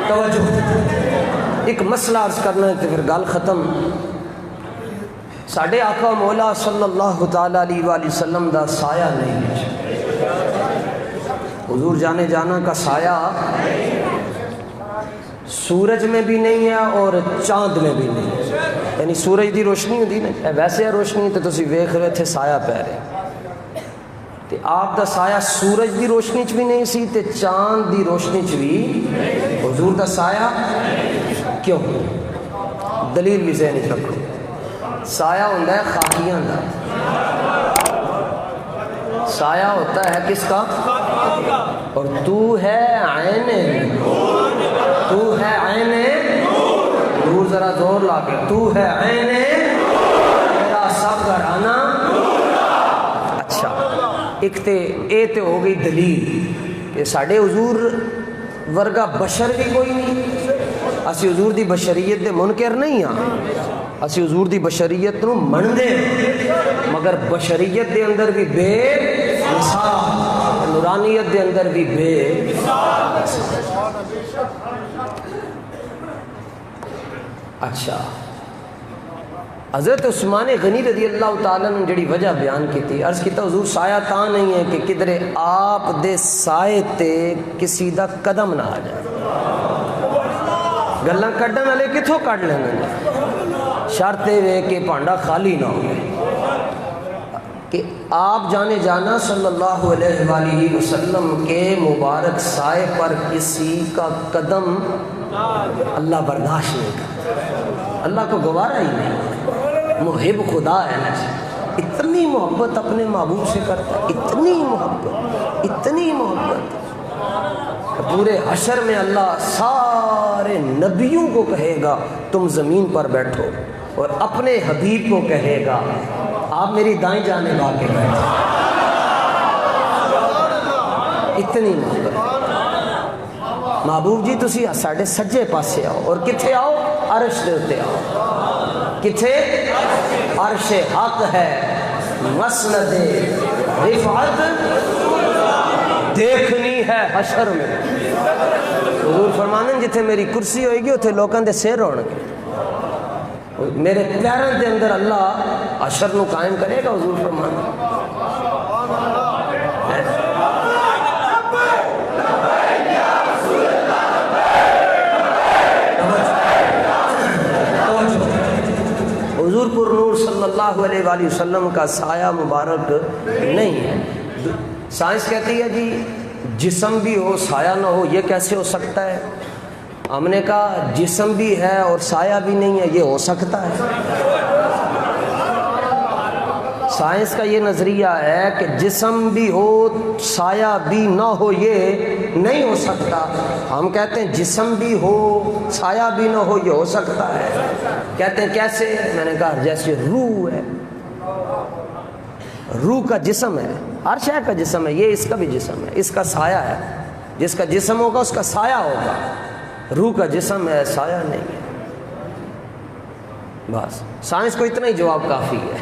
توجہ، ایک مسئلہ عرض کرنا ہے تو پھر گل ختم۔ ساڈے آقا مولا صلی اللہ تعالیٰ علیہ وآلہ وسلم دا سایہ نہیں ہے، حضور جانے جانا کا سایہ سورج میں بھی نہیں ہے اور چاند میں بھی نہیں ہے، یعنی سورج دی روشنی ہوتی نا ویسے ہے روشنی تو تسی ویکھ رہے تھے سایہ پہ رہے تے آپ دا سایہ سورج دی روشنی چ بھی نہیں سی تے چاند دی روشنی چ بھی، حضور دا سایہ کیوں؟ دلیل بھی ذہن وچ رکھو، سایہ ہوتا ہے خاکیاں دا، سایہ ہوتا ہے کس کا؟ اور تو ہے عین، تو ہے عین نور، ذرا زور لا کے، تو ہے عین میرا سب گھرانا۔ اچھا ایک تے اے تے ہو گئی دلیل کہ ساڈے حضور ورگا بشر بھی کوئی نہیں، اسی حضور دی بشریت دے منکر نہیں ہاں، اسی حضور دی بشریت نو منتے مگر بشریت دے اندر بھی بے مثال، نورانیت دے اندر بھی بے اچھا حضرت عثمان غنی رضی اللہ تعالیٰ نے جڑی وجہ بیان کی تھی، عرض کیتا حضور سایہ تاں نہیں ہے کہ کدھرے آپ دے سائے تے کسی دا قدم نہ آ جائے، گلاں کڈن والے کتھوں کڈ لینا، شرط وے کہ پانڈا خالی نہ ہو، کہ آپ جانے جانا صلی اللہ علیہ وآلہ وسلم کے مبارک سائے پر کسی کا قدم اللہ برداشت نہیں کرتا، اللہ کو گوارا ہی نہیں، محب خدا ہے نا، اتنی محبت اپنے محبوب سے کرتا، اتنی محبت، اتنی محبت، پورے حشر میں اللہ سارے نبیوں کو کہے گا تم زمین پر بیٹھو، اور اپنے حبیب کو کہے گا آپ میری دائیں جانب آ کے بیٹھو، اتنی محبت۔ محبوب جی تسی ساڈے سجے پاسے آؤ، اور کتھے آؤ؟ عرش دے اوتے آؤ، کتھے؟ عرش حق ہے، مسند رفعت دیکھنی ہے حشر میں، حضور فرمانے جتھے میری کرسی ہوئے گی اتھے لوکاں دے سیر ہون گے، میرے پیراں دے اندر اللہ حشر نو قائم کرے گا، حضور فرمانے۔ حضور پر نور صلی اللہ علیہ وآلہ وسلم کا سایہ مبارک نہیں ہے۔ سائنس کہتی ہے جی جسم بھی ہو سایہ نہ ہو، یہ کیسے ہو سکتا ہے؟ ہم نے کہا جسم بھی ہے اور سایہ بھی نہیں ہے، یہ ہو سکتا ہے؟ سائنس کا یہ نظریہ ہے کہ جسم بھی ہو سایہ بھی نہ ہو، یہ نہیں ہو سکتا۔ ہم کہتے ہیں جسم بھی ہو سایہ بھی نہ ہو، یہ ہو سکتا ہے۔ کہتے ہیں کیسے؟ میں نے کہا جیسے روح ہے، روح کا جسم ہے، ہر شے کا جسم ہے، یہ اس کا بھی جسم ہے، اس کا سایہ ہے، جس کا جسم ہوگا اس کا سایہ ہوگا، روح کا جسم ہے سایہ نہیں ہے۔ بس سائنس کو اتنا ہی جواب کافی ہے،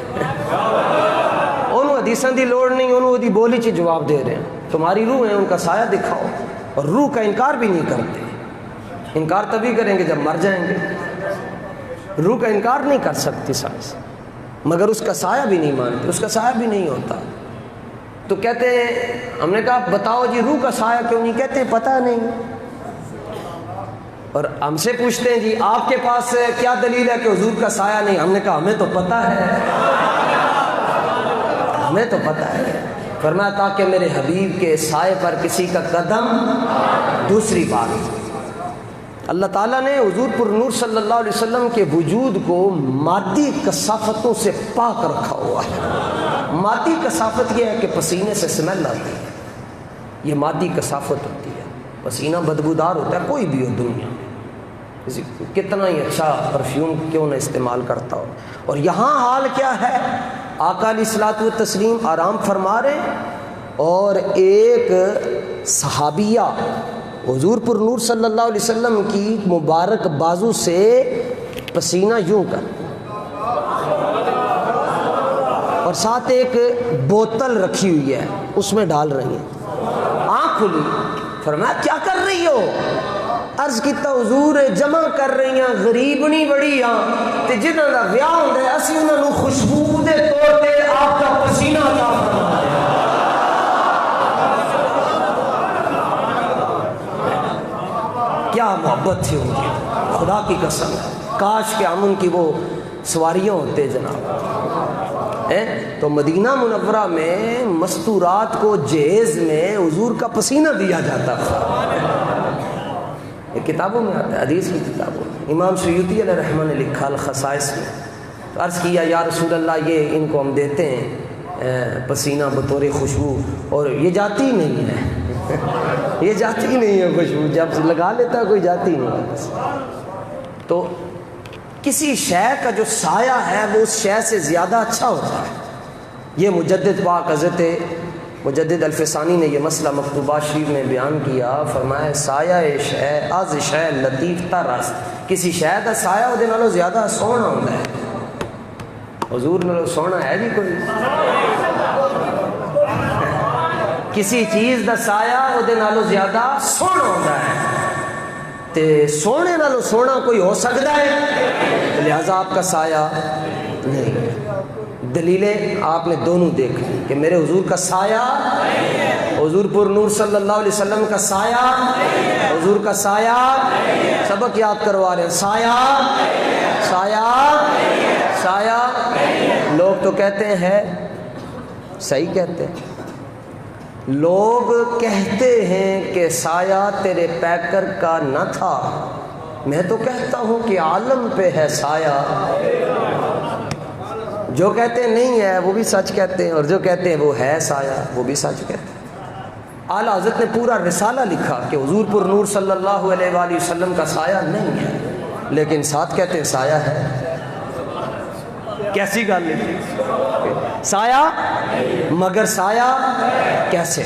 انہوں حدیثاں دی لوڑ نہیں، انہوں دی بولی چی جواب دے رہے ہیں، تمہاری روح ہے ان کا سایہ دکھاؤ، اور روح کا انکار بھی نہیں کرتے، انکار تبھی کریں گے جب مر جائیں گے، روح کا انکار نہیں کر سکتی سائنس، مگر اس کا سایہ بھی نہیں مانتے، اس کا سایہ بھی نہیں ہوتا۔ تو کہتے ہیں، ہم نے کہا بتاؤ جی روح کا سایہ کیوں نہیں؟ کہتے ہیں پتہ نہیں، اور ہم سے پوچھتے ہیں جی آپ کے پاس کیا دلیل ہے کہ حضور کا سایہ نہیں؟ ہم نے کہا ہمیں تو پتہ ہے، ہمیں تو پتہ ہے۔ فرمایا تاکہ میرے حبیب کے سائے پر کسی کا قدم۔ دوسری بات، اللہ تعالیٰ نے حضور پر نور صلی اللہ علیہ وسلم کے وجود کو مادی کثافتوں سے پاک رکھا ہوا ہے۔ مادی کثافت یہ ہے کہ پسینے سے سمیل آتی ہے، یہ مادی کثافت ہوتی ہے، پسینہ بدبودار ہوتا ہے، کوئی بھی ہو دنیا میں کتنا ہی اچھا پرفیوم کیوں نہ استعمال کرتا ہو۔ اور یہاں حال کیا ہے؟ آقا علیہ الصلوۃ والتسلیم آرام فرما رہے اور ایک صحابیہ حضور پر نور صلی اللہ علیہ وسلم کی مبارک بازو سے پسینہ یوں کر، اور ساتھ ایک بوتل رکھی ہوئی ہے اس میں ڈال رہی ہیں، آنکھ کھلی، فرمایا کیا کر رہی ہو؟ عرض کیتا حضور جمع کر رہی ہیں غریبنی بڑی ہاں تے جنہاں دا ویاہ ہوندا ہے اسی انہاں نوں خوشبو دے طور تے آپ دا پسینہ عطا فرمایا۔ کیا محبت تھی ان کی، خدا کی قسم، کاش کہ ہم ان کی وہ سواریاں ہوتے جناب۔ تو مدینہ منورہ میں مستورات کو جہیز میں حضور کا پسینہ دیا جاتا تھا، یہ کتابوں میں آتا ہے، حدیث کی کتابوں میں۔ امام سیوطی علیہ رحمہ نے لکھا الخصائص میں، تو عرض کیا یا رسول اللہ یہ ان کو ہم دیتے ہیں پسینہ بطور خوشبو، اور یہ جاتی نہیں ہے، یہ جاتی نہیں ہے خوشبو، جب لگا لیتا ہے کوئی جاتی نہیں ہے۔ تو کسی شے کا جو سایہ ہے وہ اس شے سے زیادہ اچھا ہوتا ہے۔ یہ مجدد پاک حضرت مجدد الفسانی نے یہ مسئلہ مکتوبات شریف میں بیان کیا، فرمایا سایہ شے از شے لطیف ترس، کسی شے کا سایہ وہ نالوں زیادہ سونا ہوتا ہے۔ حضور نالوں سونا ہے جی کوئی؟ کسی چیز کا سایہ وہ نالوں زیادہ سونا ہوتا ہے، تے سونے نالوں سونا کوئی ہو سکتا ہے؟ لہذا آپ کا سایہ نہیں۔ دلیلیں آپ نے دونوں دیکھ لی کہ میرے حضور کا سایہ، حضور پر نور صلی اللہ علیہ وسلم کا سایہ، حضور کا سایہ، سبق یاد کروا رہے ہیں، سایہ سایہ سایہ۔ لوگ تو کہتے ہیں، صحیح کہتے ہیں، لوگ کہتے ہیں کہ سایہ تیرے پیکر کا نہ تھا، میں تو کہتا ہوں کہ عالم پہ ہے سایہ۔ جو کہتے ہیں نہیں ہے وہ بھی سچ کہتے ہیں، اور جو کہتے ہیں وہ ہے سایہ وہ بھی سچ کہتے ہیں۔ اعلیٰ حضرت نے پورا رسالہ لکھا کہ حضور پر نور صلی اللہ علیہ وآلہ وسلم کا سایہ نہیں ہے، لیکن ساتھ کہتے ہیں سایہ ہے۔ کیسی گل ہے؟ سایہ مگر سایہ کیسے؟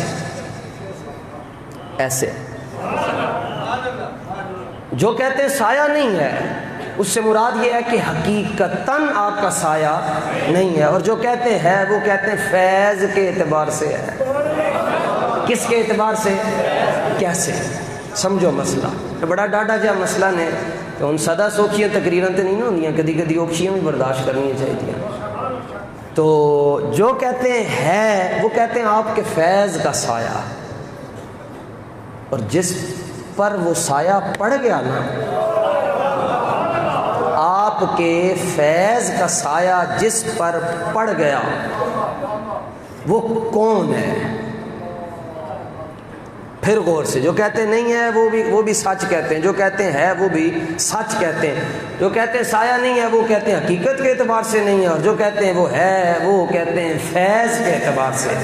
ایسے جو کہتے ہیں سایہ نہیں ہے اس سے مراد یہ ہے کہ حقیقتاً آپ کا سایہ نہیں ہے، اور جو کہتے ہیں وہ کہتے ہیں فیض کے اعتبار سے ہے۔ کس کے اعتبار سے؟ کیسے؟ سمجھو مسئلہ بڑا ڈاڈا جہا مسئلہ نے، تو ان سدا سوکھیاں تقریراں تے نہیں ہوندیاں، کدی کدی اوکھیاں بھی برداشت کرنی چاہیے۔ تو جو کہتے ہیں وہ کہتے ہیں آپ کے فیض کا سایہ، اور جس پر وہ سایہ پڑ گیا نا، آپ کے فیض کا سایہ جس پر پڑ گیا وہ کون ہے؟ پھر غور سے، جو کہتے نہیں ہے وہ بھی سچ کہتے ہیں، جو کہتے ہیں وہ بھی سچ کہتے ہیں، جو کہتے ہیں سایہ نہیں ہے وہ کہتے ہیں حقیقت کے اعتبار سے نہیں ہے، اور جو کہتے ہیں وہ ہے وہ کہتے ہیں فیض کے اعتبار سے۔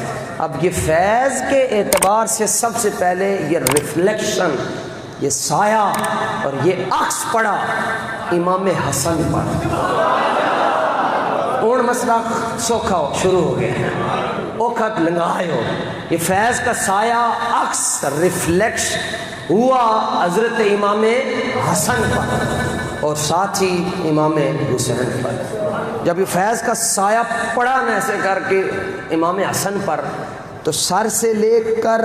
اب یہ فیض کے اعتبار سے سب سے پہلے یہ ریفلیکشن، یہ سایہ اور یہ عکس پڑا امام حسن پر۔ اور مسئلہ سوکھا ہو شروع ہو گیا، اوکھت لنگائے ہو، یہ فیض کا سایہ عکس ریفلیکش ہوا حضرت امام حسن پر اور ساتھ ہی امام حسین پر۔ جب یہ فیض کا سایہ پڑا نا ایسے کر کے امام حسن پر، تو سر سے لے کر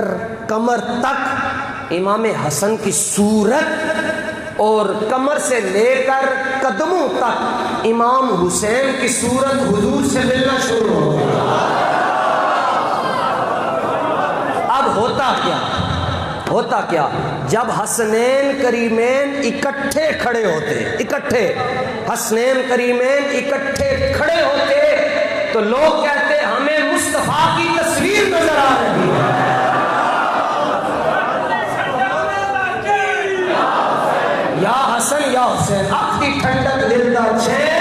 کمر تک امام حسن کی صورت، اور کمر سے لے کر قدموں تک امام حسین کی صورت حضور سے ملنا شروع ہو گئی۔ اب ہوتا کیا جب حسنین کریمین اکٹھے کھڑے ہوتے، حسنین کریمین اکٹھے کھڑے ہوتے، تو لوگ کہتے ہمیں مصطفیٰ کی تصویر نظر آ رہی ہے۔ یا حسن یا حسین، اپنی ٹھنڈک دل دا چین